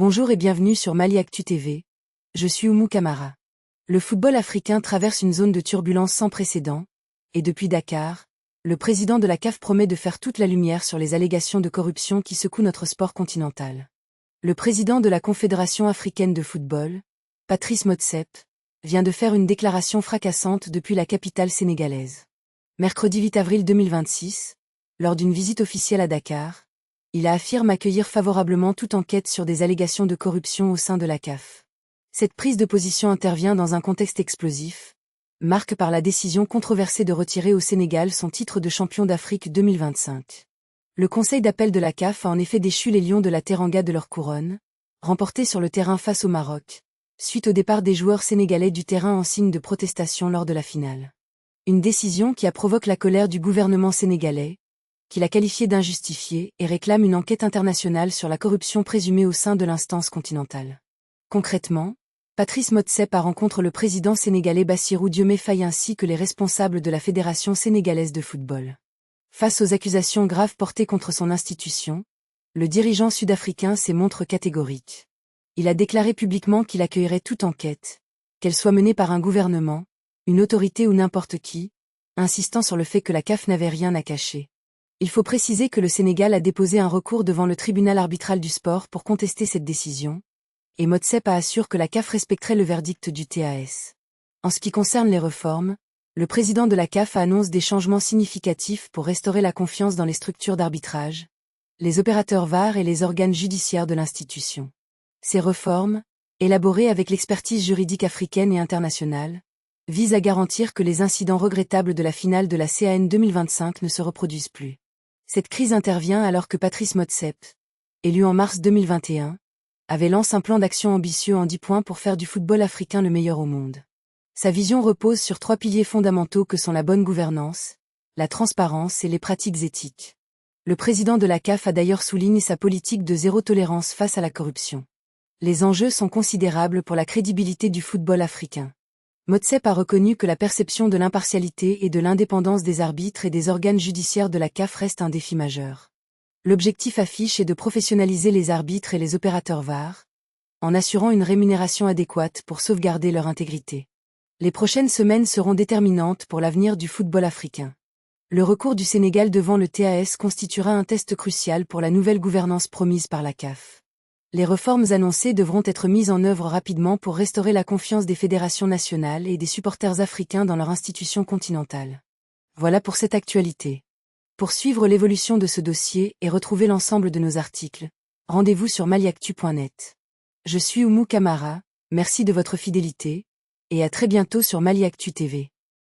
Bonjour et bienvenue sur Mali Actu TV. Je suis Oumou Kamara. Le football africain traverse une zone de turbulence sans précédent, et depuis Dakar, le président de la CAF promet de faire toute la lumière sur les allégations de corruption qui secouent notre sport continental. Le président de la Confédération africaine de football, Patrice Motsepe, vient de faire une déclaration fracassante depuis la capitale sénégalaise. Mercredi 8 avril 2026, lors d'une visite officielle à Dakar, il affirme accueillir favorablement toute enquête sur des allégations de corruption au sein de la CAF. Cette prise de position intervient dans un contexte explosif, marqué par la décision controversée de retirer au Sénégal son titre de champion d'Afrique 2025. Le conseil d'appel de la CAF a en effet déchu les Lions de la Teranga de leur couronne, remportée sur le terrain face au Maroc, suite au départ des joueurs sénégalais du terrain en signe de protestation lors de la finale. Une décision qui a provoqué la colère du gouvernement sénégalais, qui l'a qualifiée d'injustifiée et réclame une enquête internationale sur la corruption présumée au sein de l'instance continentale. Concrètement, Patrice Motsepe rencontre le président sénégalais Bassirou Diomaye Faye ainsi que les responsables de la Fédération sénégalaise de football. Face aux accusations graves portées contre son institution, le dirigeant sud-africain s'est montré catégorique. Il a déclaré publiquement qu'il accueillerait toute enquête, qu'elle soit menée par un gouvernement, une autorité ou n'importe qui, insistant sur le fait que la CAF n'avait rien à cacher. Il faut préciser que le Sénégal a déposé un recours devant le tribunal arbitral du sport pour contester cette décision, et Motsepe assure que la CAF respecterait le verdict du TAS. En ce qui concerne les réformes, le président de la CAF annonce des changements significatifs pour restaurer la confiance dans les structures d'arbitrage, les opérateurs VAR et les organes judiciaires de l'institution. Ces réformes, élaborées avec l'expertise juridique africaine et internationale, visent à garantir que les incidents regrettables de la finale de la CAN 2025 ne se reproduisent plus. Cette crise intervient alors que Patrice Motsepe, élu en mars 2021, avait lancé un plan d'action ambitieux en 10 points pour faire du football africain le meilleur au monde. Sa vision repose sur 3 piliers fondamentaux que sont la bonne gouvernance, la transparence et les pratiques éthiques. Le président de la CAF a d'ailleurs souligné sa politique de zéro tolérance face à la corruption. Les enjeux sont considérables pour la crédibilité du football africain. Motsepe a reconnu que la perception de l'impartialité et de l'indépendance des arbitres et des organes judiciaires de la CAF reste un défi majeur. L'objectif affiché est de professionnaliser les arbitres et les opérateurs VAR, en assurant une rémunération adéquate pour sauvegarder leur intégrité. Les prochaines semaines seront déterminantes pour l'avenir du football africain. Le recours du Sénégal devant le TAS constituera un test crucial pour la nouvelle gouvernance promise par la CAF. Les réformes annoncées devront être mises en œuvre rapidement pour restaurer la confiance des fédérations nationales et des supporters africains dans leur institution continentale. Voilà pour cette actualité. Pour suivre l'évolution de ce dossier et retrouver l'ensemble de nos articles, rendez-vous sur maliactu.net. Je suis Oumou Kamara, merci de votre fidélité, et à très bientôt sur Mali Actu TV.